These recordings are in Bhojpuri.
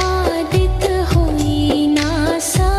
आदित होई ना सा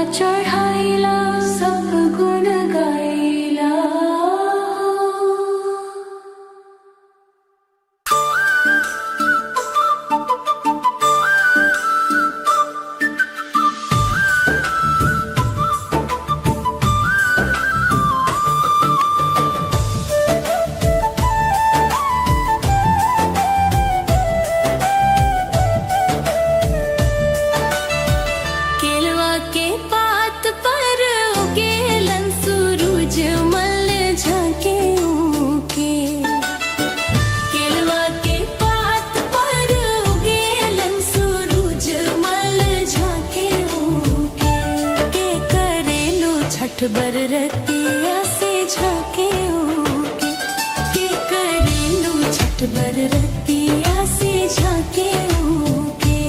चढायला सब गुण गायला केलवा के पात पर उगेलन सूरज मल झांके ऊके केलवा के पात पर उगेलन सूरज मल झांके ऊके के करेलो छठ बरतिया से झांके ऊके के करेलो छठ बरतिया से झांके ऊके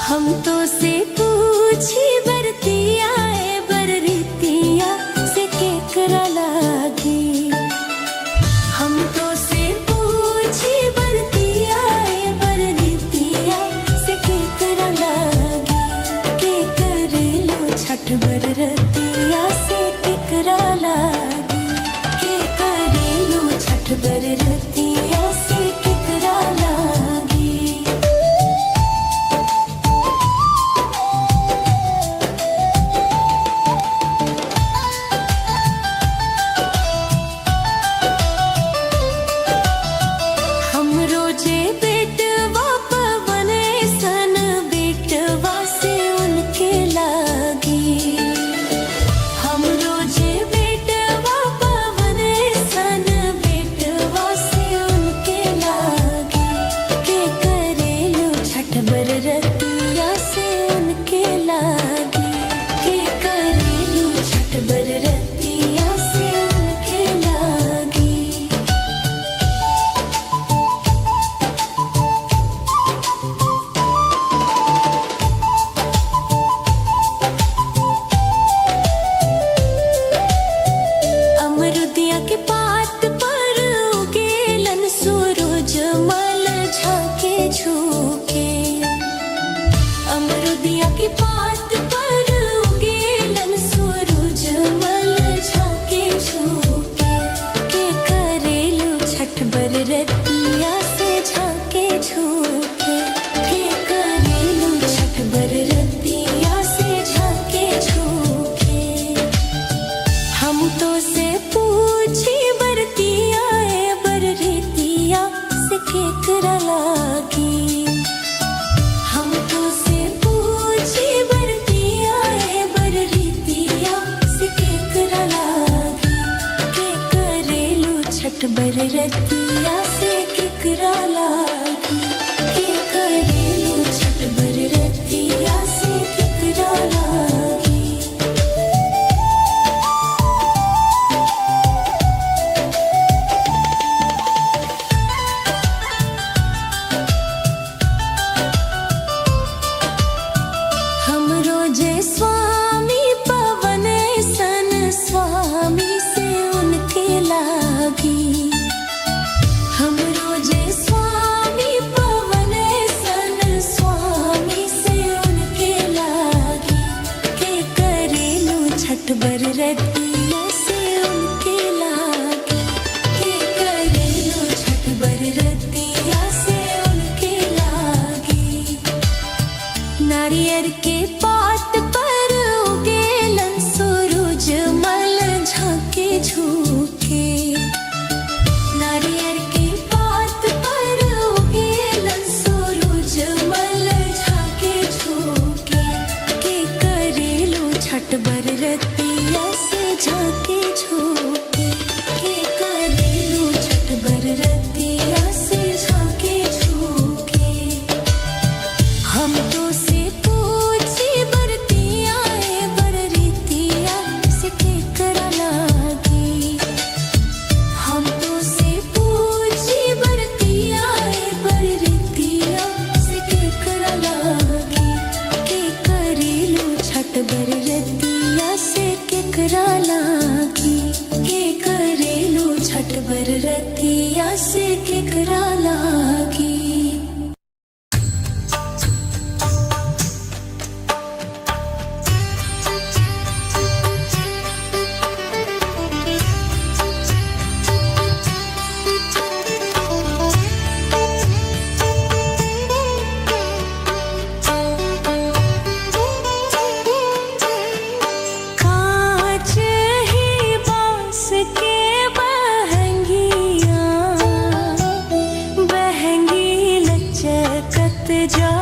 हम तो से पूछी बरतिया ए बरतिया से केकरा लागी हम तो से पूछी बरतिया ए बरतिया से केकरा लागी के करेलो छठ बरतिया से केकरा लागी के करेलो छठ बरतिया से केकरा लागी हम रोजे बेटवा पवने सन बेटवा से उनके लागी हम रोजे बेटवा पवने सन बेटवा से उनके लागी के करेलो छठ बरतिया से उनके लागी के करेलो छठ बरतिया से उनके लागी अमरुदिया के पात पर उगेलन सूरज मल झांके झूके अमरुदिया के पात पर उगेलन सूरज मल झांके झूके के करेलो छठ बरतिया से झांके झूके के करेलो छठ बरतिया से झांके झूके हम तो से पूछी बरतिया ए बरतिया से केकरा लागी हम तो से पूछी बरतिया ए बरतिया से केकरा लागी के करेलो छठ बरतिया से केकरा लागी के करेलो छठ बरतिया से केकरा लागी हम रोजे स्वामी पवने सन स्वामी से उनके लागी हम रोजे स्वामी पवने सन स्वामी से उनके लागी के करेलो छठ बरतिया से उनके लागी के करेलो छठ बरतिया से उनके लागी नारियर के पात पर उगेलन सूरज मल झांके झूके नारियर के पात पर उगेलन सूरज मल झांके झूके के करेलो छठ बरतिया से झांके झूके के करेलो छठ बरतिया से झांके झूके हम तो से पूछी बरतिया ए बरतिया से केकरा लागी हम तो से पूछी बरतिया ए बरतिया से केकरा लागी के करेलो छठ बरतिया से केकरा लागी के करेलो छठ बरतिया से केकरा लागी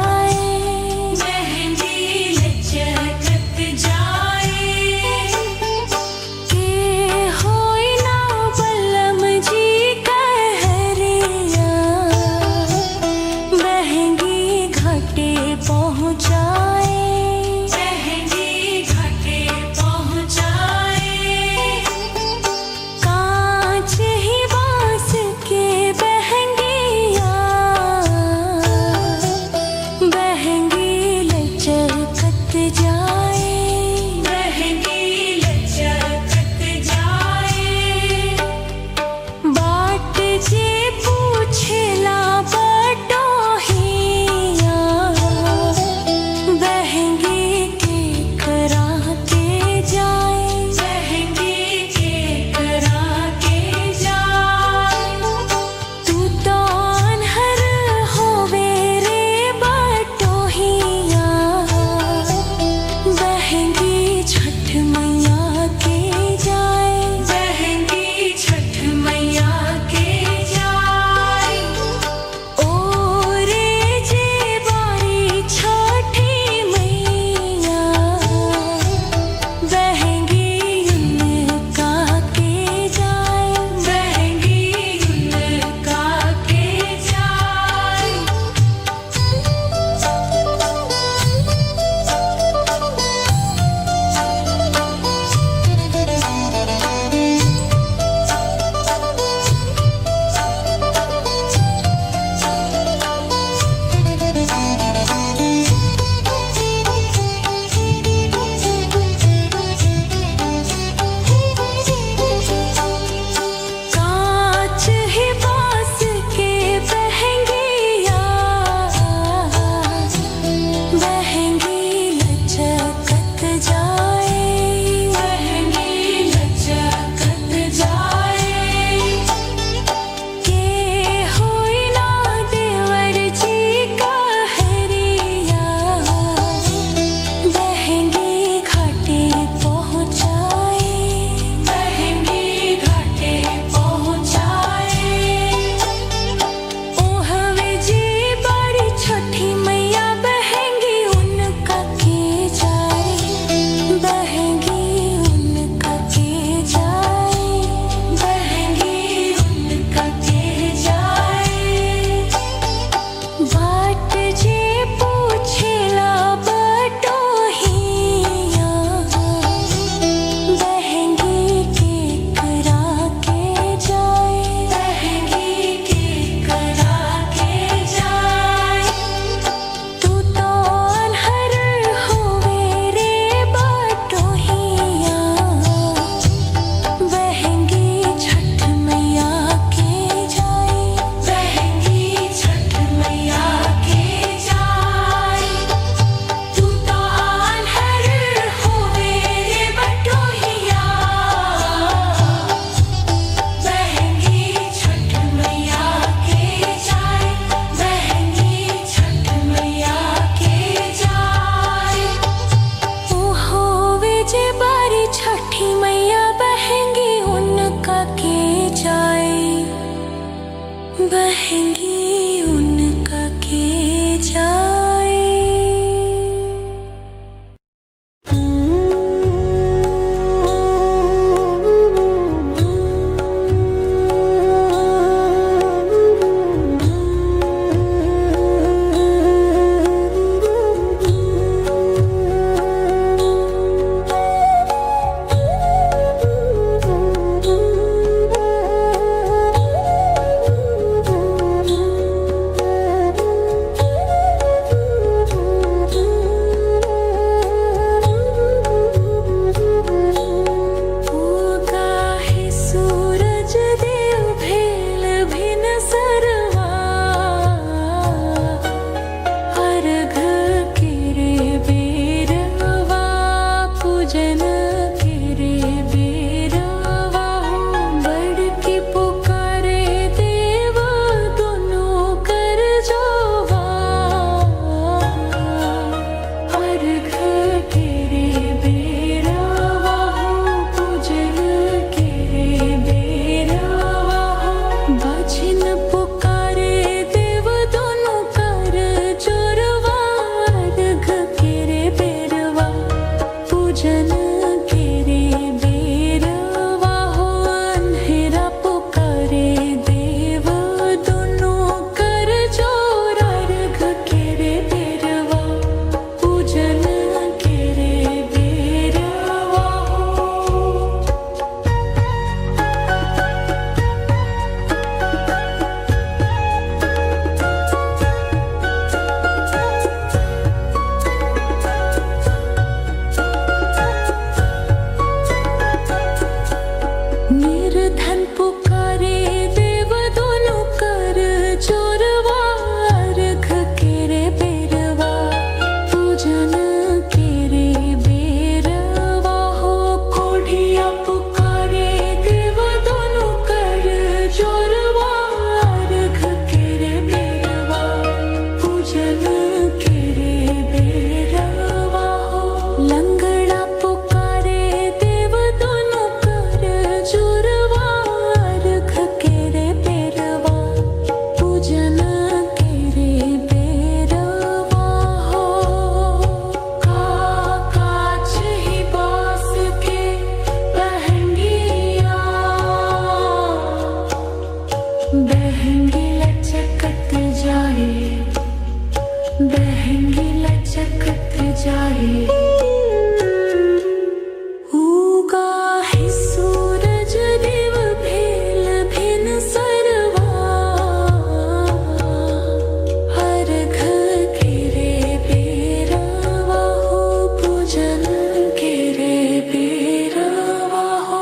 जाए, मेहंदी लचकत जाए। के होई ना बलम जी कहरिया, महंगी घाटे पहुँचाए, महंगी घाटे पहुँचाए। कांच ही बांस के बहंगिया, महंगी लचकत जाए, महंगी लचकत जाए। बाट जे पूछला बटोहिया, बहेंगी लचकत जाए। उगा है सूरज देव भेल भिन सरवा, अर्घ गिरे बेरवा हो, पूजन गिरे बेरवा हो।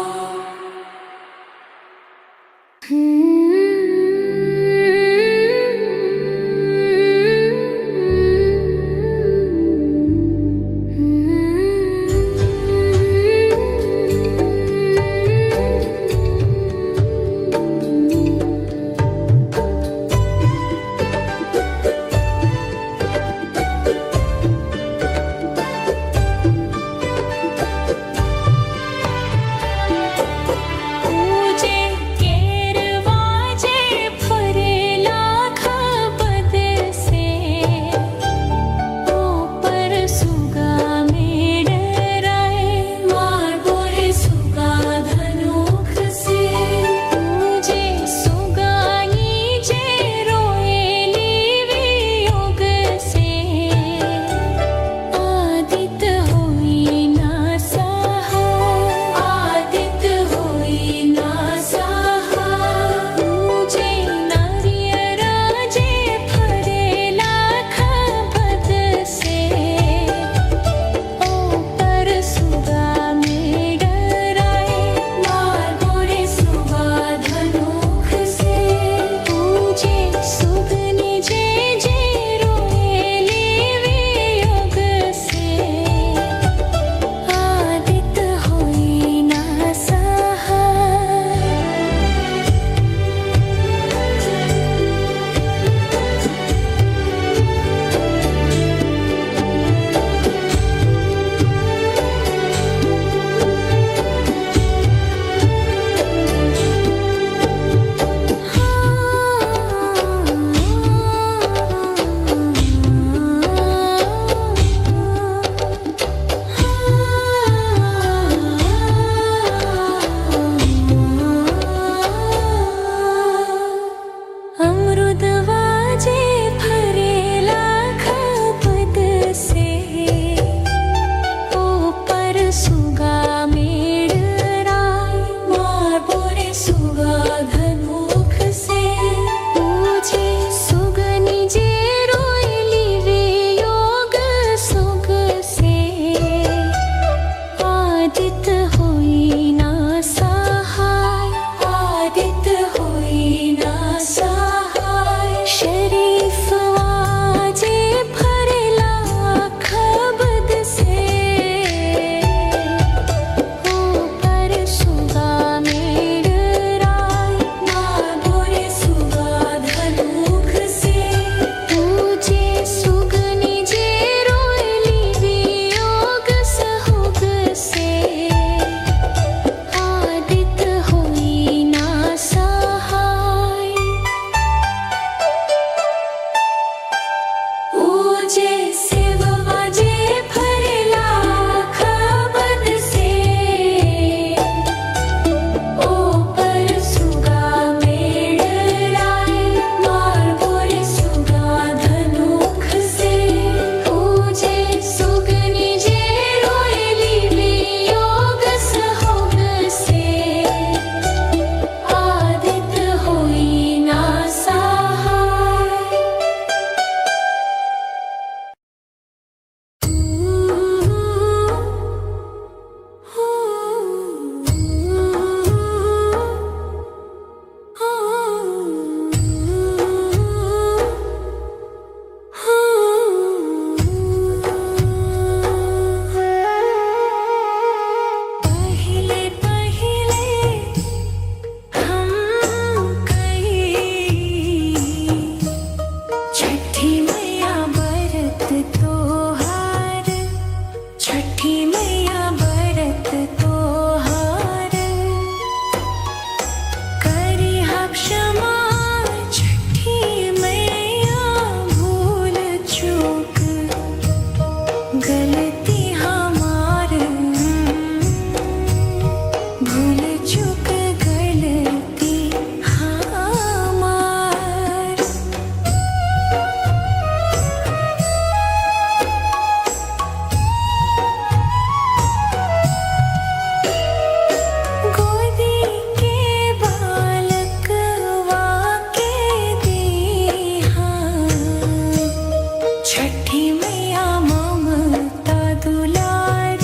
मैया ममता दुलार,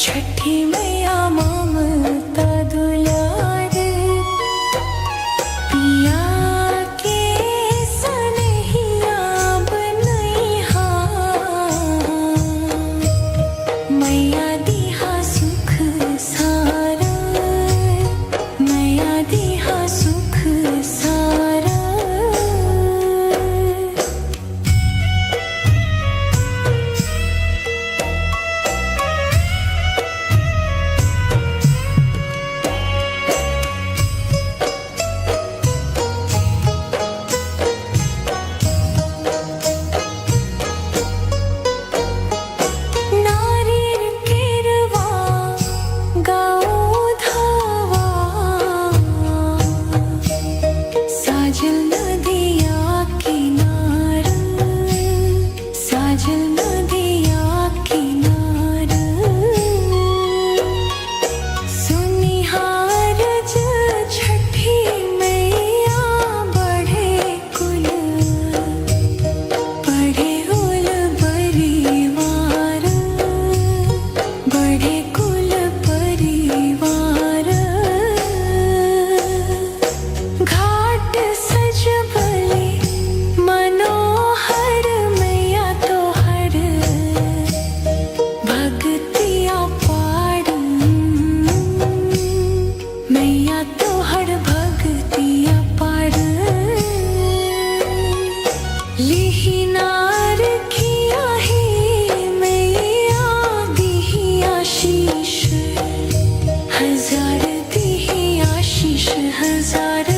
छठी मैया ममता दुलार, पिया के सनहिया बनैहा, मैया दिहा सुख सारा, मैया दिहा सुख सारा। नारियल केरवा गाओ धावा, साजल नदिया किनार, साजल नदिया किनार, सुनिहार छठी मैया बढ़े कुल, बढ़े कुल परिवार, बढ़े कुल परिवार। घाट सजवले मनोहर, मैया तोहर भगतिया पाड़, मैया तोहर भगतिया पाड़। लिहिनार खिया ही मैया दिही आशीष, हजार दिही आशीष हजार।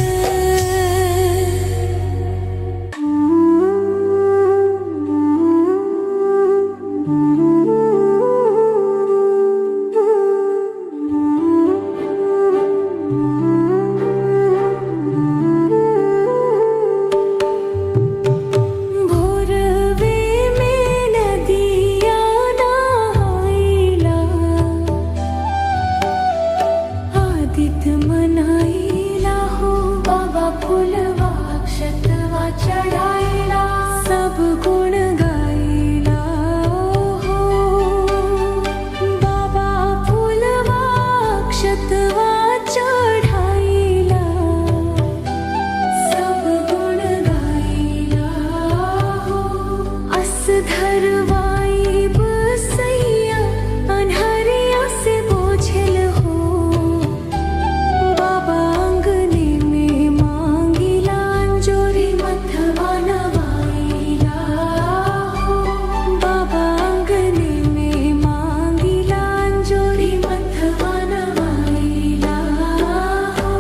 भोरवे में नदिया नहाइला, आदित्य मनाइला हो, बाबा फुलवा अक्षतवा चढ़ाइला, सब गुण गाइला हो, बाबा फुलवा अक्षतवा चढ़ाइला, सब गुण गाइला हो। अस धरवाई बसैया अन्हरिया से बोझल हो, बाबा अंगने में मांगिला अंजोरी मथवा नवाइला हो, बाबा अंगने में मांगिला अंजोरी मथवा नवाइला हो।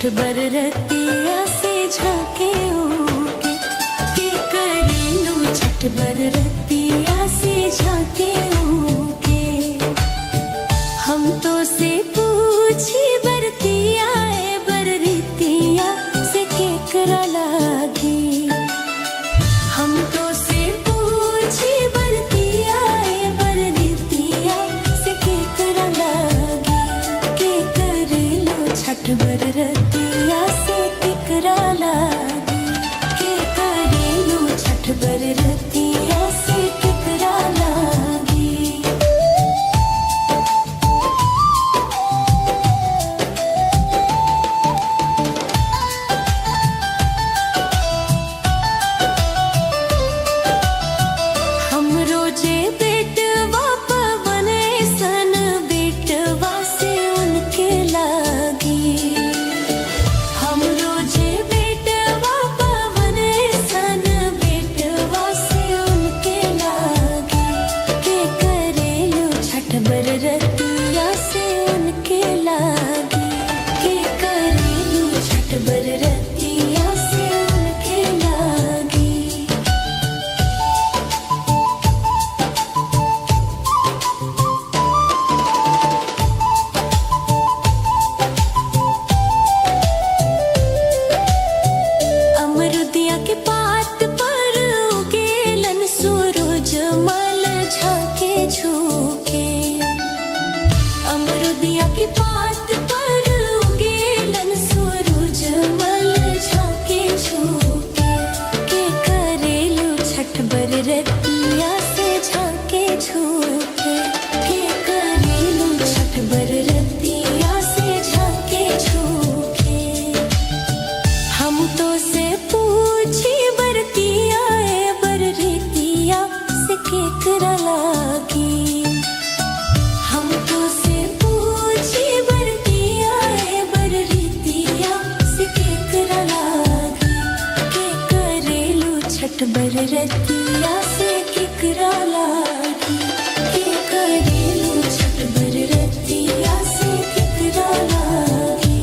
छठ बरतिया से झाके उके के करेलू छठ बरतिया से झाके उके। हम तो से पूछी बरतिया ए बरतिया से केकरा लागी। हम तो से पूछी बरतिया ए बरतिया से केकरा लागी। के करेलू छठ बरतिया से केकरा लागी। के करेलू छठ बरतिया से केकरा लागी। हम रोजे बेटवा पवने सन बेटवा से उनके लागी। हम रोजे बेटवा पवने सन बेटवा से उनके लागी। के करेलू छठ बरतिया से उनके लागी। के करेलू छठ बरतिया से उनके लागी। अमरुदिया के पात पर उगेलन सूरज मल झाके झुके। अमरुदिया के पात पर उगेलन सूरज मल झाके झुके। के करेलू छठ बरतिया से झाके झुके। के करेलू छठ बरतिया से झाके झुके। हम तो से पूछी बरतिया ए बरतिया से केकरा लागी। हम तो से पूछी बरतिया ए बरतिया से केकरा लागी। के करेलू छठ बरतिया से केकरा लागी। के करेलू छठ बरतिया से केकरा लागी।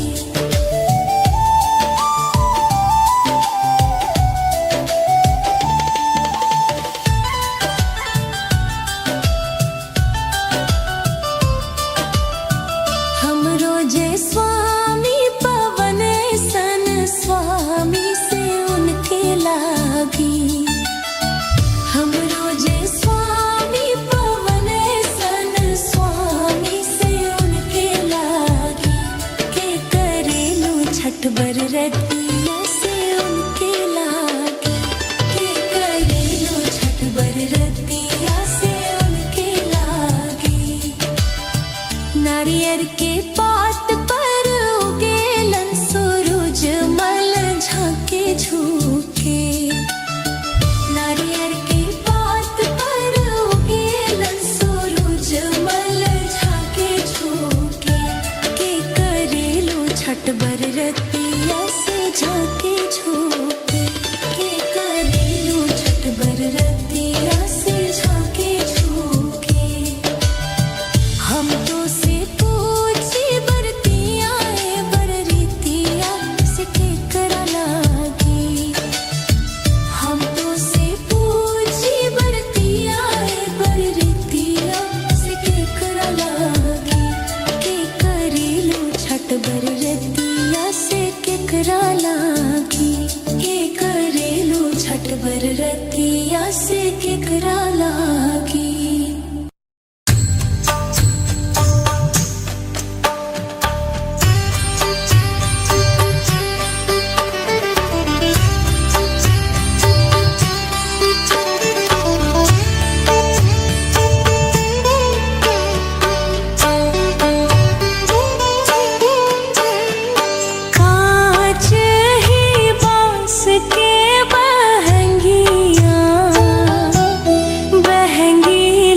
हम रोजे स्वामी पवने सन स्वामी से उनके लागी। हम रोजे स्वामी पवने सन स्वामी से उनके लागी। के करेलू छठ बरतिया से उनके लागी। के करेलू छठ बरतिया से उनके लागी। नारियर के पात पर उगेलन सूरज मल झाके झुके। नारियर के पात पर उगेलन सूरज मल झाके झुके। के करेलू छठ बरतिया से झाके झुके। के करेलू छठ बरतिया से झाके झुके। हम तो से पूछी बरतिया ए बरतिया से केकरा लागी। हम तो से पूछी बरतिया ए बरतिया से केकरा लागी। के करेलू छठ बरतिया से केकरा लागी। के करेलू छठ बरतिया से केकरा लागी। कांच ही बांस के बहंगिया बहंगी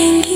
रहेंगे।